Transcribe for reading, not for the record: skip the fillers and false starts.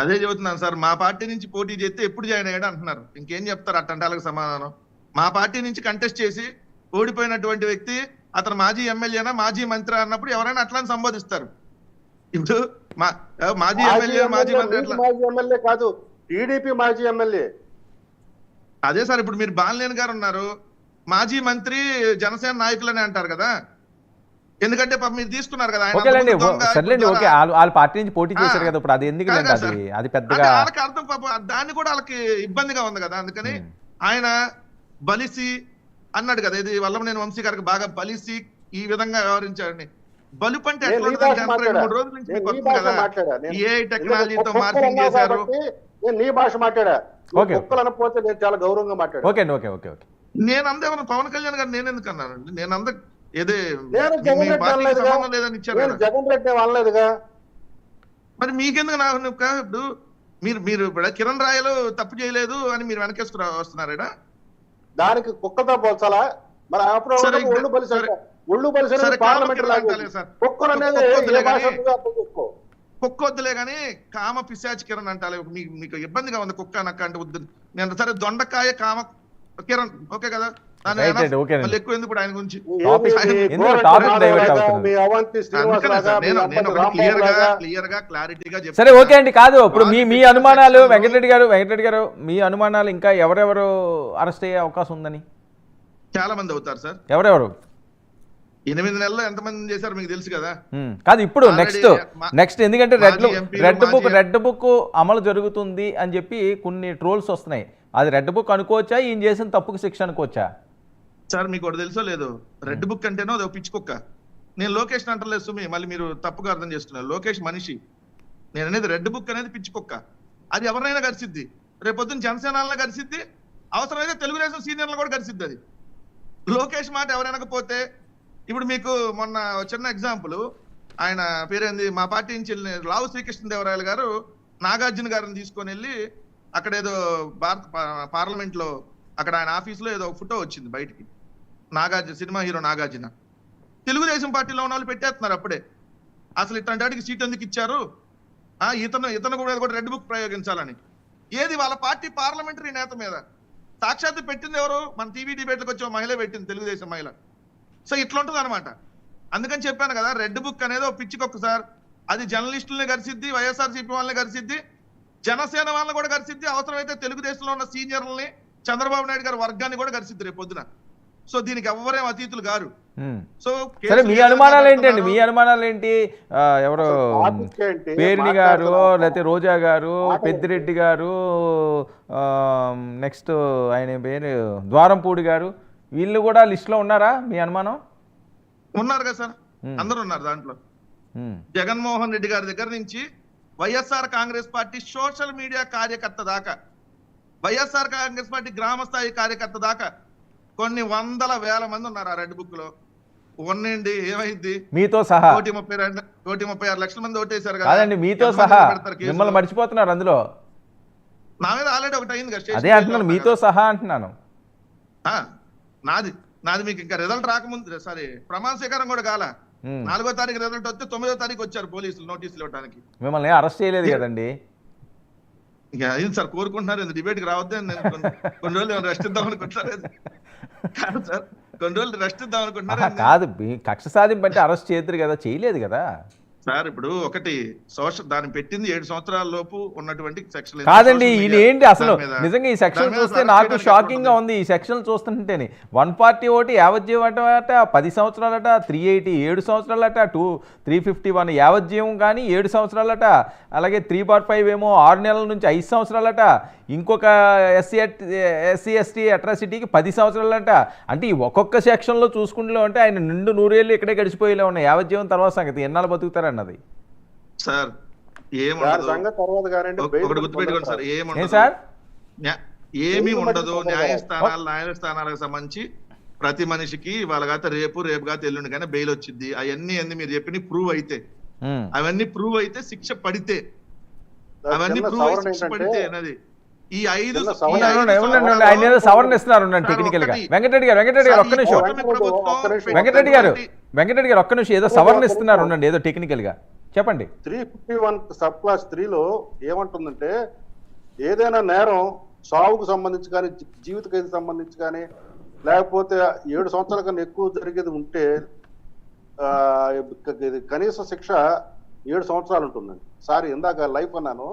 అదే చెబుతున్నాను సార్, మా పార్టీ నుంచి పోటీ చేస్తే ఎప్పుడు జాయిన్ అయ్యాడు అంటున్నారు. ఇంకేం చెప్తారు అట్టంటే వాళ్ళకి సమాధానం? మా పార్టీ నుంచి కంటెస్ట్ చేసి ఓడిపోయినటువంటి వ్యక్తి అతను మాజీ ఎమ్మెల్యేనా మాజీ మంత్రి అన్నప్పుడు ఎవరైనా అట్లా సంబోధిస్తారు. ఇప్పుడు మాజీ ఎమ్మెల్యే మాజీ మంత్రి అట్లా మాజీ ఎమ్మెల్యే కాదు, టీడీపీ మాజీ ఎమ్మెల్యే. అదే సార్, ఇప్పుడు మీరు బాలినేని గారు ఉన్నారు, మాజీ మంత్రి జనసేన నాయకులని అంటారు కదా, ఎందుకంటే మీరు తీసుకున్నారు కదా వాళ్ళ పార్టీ నుంచి పోటీ చేశారు కదా, ఇప్పుడు అది ఎందుకంటే అది పెద్దగా వాళ్ళకి అర్థం పాపం, దాన్ని కూడా వాళ్ళకి ఇబ్బందిగా ఉంది కదా. అందుకని ఆయన బలిసి అన్నాడు కదా, ఇది వల్లభనేని వంశీ గారికి బాగా బలిసి ఈ విధంగా వ్యవహరించాడని. బలుపు అంటే ఎట్లా ఉంటుంది? 2-3 రోజుల నుంచి మీకు వస్తుంది కదా, ఏ టెక్నాలజీతో మార్పింగ్ చేశారు. నీ భాష మాట్లాడా, అనకపోతే నేను చాలా గౌరవంగా మాట్లాడా. నేను అందేమన్నా పవన్ కళ్యాణ్ గారు నేను ఎందుకు అన్నానండి? నేను అంద ఏదే సంబంధం లేదని ఇచ్చారు, జగన్ రెడ్డి అనలేదుగా. మరి మీకెందుకు నాకు ఇప్పుడు మీరు ఇప్పుడు కిరణ్ రాయలు తప్పు చేయలేదు అని మీరు వెనకేసుకు వస్తున్నారా? దానికి కుక్కతో పోల్చాలా? మరి అప్పుడు ఒళ్ళు బలిసిన పార్లమెంట్ కుక్క వద్దులే గానీ కామ పిశాచి కిరణ్ అంటాలి. మీకు ఇబ్బందిగా ఉంది కుక్క నక్క అంటే వద్దు. నేను సరే దొండకాయ కామ కిరణ్ ఓకే కదా, ఎక్కువ ఎందుకు ఆయన గురించి. సరే ఓకే అండి. కాదు ఇప్పుడు మీ అనుమానాలు వెంకటరెడ్డి గారు మీ అనుమానాలు ఇంకా ఎవరెవరు అరెస్ట్ అయ్యే అవకాశం ఉందని? చాలా మంది అవుతారు సార్. ఎవరెవరు? 8 నెలల్లో ఎంతమంది చేశారు మీకు తెలుసు కదా. కాదు ఇప్పుడు నెక్స్ట్ ఎందుకంటే రెడ్ బుక్ అమలు జరుగుతుంది అని చెప్పి కొన్ని ట్రోల్స్ వస్తున్నాయి. అది రెడ్ బుక్ అనుకోవచ్చా, ఈయన చేసిన తప్పుకు శిక్ష అనుకోవచ్చా? సార్ మీకు ఒకటి తెలుసో లేదు, రెడ్ బుక్ అంటేనో అది పిచ్చి కుక్క. నేను లోకేష్ అంటలేదు సుమి, మళ్ళీ మీరు తప్పుగా అర్థం చేస్తున్నారు. లోకేష్ మనిషి, నేను అనేది రెడ్ బుక్ అనేది పిచ్చి కుక్క. అది ఎవరినైనా గడిసిద్ది, రేపొద్దున జనసేనలో గడిసిద్ది, అవసరమైతే తెలుగుదేశం సీనియర్లు కూడా గడిసిద్ది. అది లోకేష్ మాట ఎవరైనాకపోతే, ఇప్పుడు మీకు మొన్న చిన్న ఎగ్జాంపుల్, ఆయన పేరేంది, మా పార్టీ నుంచి లావు శ్రీకృష్ణదేవరాయలు గారు నాగార్జున గారిని తీసుకొని వెళ్ళి అక్కడ ఏదో భారత పార్లమెంట్ లో అక్కడ ఆయన ఆఫీస్ లో ఏదో ఫోటో వచ్చింది బయటికి, నాగార్జున సినిమా హీరో నాగార్జున. తెలుగుదేశం పార్టీలో ఉన్న వాళ్ళు పెట్టేస్తున్నారు అప్పుడే, అసలు ఇట్లాంటి వాటికి సీట్ ఎందుకు ఇచ్చారు, ఇతను కూడా రెడ్ బుక్ ప్రయోగించాలని. ఏది వాళ్ళ పార్టీ పార్లమెంటరీ నేత మీద సాక్షాత్తు పెట్టింది ఎవరు? మన టీవీ డిబేట్లకు వచ్చే మహిళ పెట్టింది, తెలుగుదేశం మహిళ. సో ఇట్లా ఉంటుంది అనమాట. అందుకని చెప్పాను కదా, రెడ్ బుక్ అనేది ఒక పిచ్చికొక్క సార్. అది జర్నలిస్టులనే గడిసిద్ది, వైఎస్ఆర్సీపీ వాళ్ళని గడిసిద్ది, జనసేన వాళ్ళని కూడా గడిసిద్ది, అవసరమైతే తెలుగుదేశంలో ఉన్న సీనియర్లని చంద్రబాబు నాయుడు గారి వర్గాన్ని కూడా గడిసిద్ది రేపు పొద్దున. సో దీనికి ఎవరేం అతీతులు గారు. సో మీ అనుమానాలు ఏంటండి? మీ అనుమానాలు ఏంటి? ఎవరు పేర్ని గారు, లేకపోతే రోజా గారు, పెద్దిరెడ్డి గారు, నెక్స్ట్ ఆయన పేరు ద్వారంపూడి గారు, వీళ్ళు కూడా లిస్ట్ లో ఉన్నారా? మీ అనుమానం? ఉన్నారు కదా సార్, అందరూ ఉన్నారు దాంట్లో. జగన్మోహన్ రెడ్డి గారి దగ్గర నుంచి YSR Congress party social media కార్యకర్త దాకా, వైఎస్ఆర్ కాంగ్రెస్ పార్టీ గ్రామ స్థాయి కార్యకర్త దాకా కొన్ని వందల వేల మంది ఉన్నారు ఆ రెడ్ బుక్ లో. ఉన్నండి ఏమైంది, మీతో సహా 1,36 లక్షల మంది ఓటేశారు కదా, మీతో సహా మిమ్మల్ని మర్చిపోతున్నారు అందులో. నా మీద ఆల్రెడీ ఒకటి అయింది కదా, అదే అంటున్నాను, మీతో సహా అంటున్నాను. నాది మీకు ఇంకా రిజల్ట్ రాకముందు, సారీ ప్రమాణ స్వీకారం కూడా కాల, 4వ తారీఖు రిజల్ట్ వస్తే 9వ తారీఖు వచ్చారు పోలీసులు నోటీసులు ఇవ్వడానికి. మిమ్మల్ని అరెస్ట్ చేయలేదు కదండి. ఇక అయింది సార్, కోరుకుంటున్నారు డిబేట్ కి రావద్దే. కొన్ని రోజులు రెస్ట్ ఇద్దాం అనుకుంటున్నారు కాదు సార్, కొన్ని రోజులు రెస్ట్ ఇద్దాం అనుకుంటున్నారు కాదు. కక్ష సాధింపు అంటే అరెస్ట్ చేయరు కదా, చేయలేదు కదా సార్. ఇప్పుడు ఒకటి దాన్ని పెట్టింది 7 సంవత్సరాల లోపు ఉన్నటువంటి సెక్షన్ కాదండి. ఇది ఏంటి అసలు? నిజంగా ఈ సెక్షన్ చూస్తే నాకు షాకింగ్ గా ఉంది. ఈ సెక్షన్ చూస్తుంటేనే 140 ఒకటి యావజ్జీవం అట, 10 సంవత్సరాలట, 380 7 సంవత్సరాలట, 351 యావజ్జీవం కానీ 7 సంవత్సరాలట, అలాగే 3/5 ఏమో 6 నెలల నుంచి 5 సంవత్సరాలట, ఇంకొక ఎస్సీ ఎస్టీ అట్రాసిటీకి 10 సంవత్సరాలట. అంటే ఈ ఒక్కొక్క సెక్షన్లో చూసుకుంటూ అంటే ఆయన నిండు 100 ఏళ్ళు ఇక్కడే గడిచిపోయేలా ఉన్నాయి. యావజ్జీవం తర్వాత సంగతి ఎన్నాళ్ళు బతుకుతారన్నది సార్. గుర్తుపెట్టుకోండి సార్, ఏమీ ఉండదు. న్యాయస్థానాలకు సంబంధించి ప్రతి మనిషికి వాళ్ళగాత రేపు కాదు ఎల్లుండి కానీ బెయిల్ వచ్చింది. అవన్నీ మీరు చెప్పిన ప్రూవ్ అయితే, అవన్నీ ప్రూవ్ అయితే శిక్ష పడితే, అవన్నీ ప్రూవ్ అయితే శిక్ష పడితే అన్నది ఈ 5 ఆయన ఏదో సవరణ ఇస్తున్నారు టెక్నికల్ గా. వెంకటరెడ్డి గారు ఒక్క నిమిషం, వెంకటరెడ్డి గారు ఒక్క నిమిషం, ఏదో సవరణ ఇస్తున్నారు ఉండండి ఏదో టెక్నికల్ గా. చెప్పండి. 351 సబ్ క్లాస్ 3లో ఏమంటుందంటే ఏదైనా నేరం సావుకు సంబంధించి కానీ జీవిత ఖైదు సంబంధించి కానీ లేకపోతే 7 సంవత్సరాల కన్నా ఎక్కువ జరిగేది ఉంటే కనీస శిక్ష 7 సంవత్సరాలు ఉంటుందండి. సారీ ఇందాక లైఫ్ అన్నాను.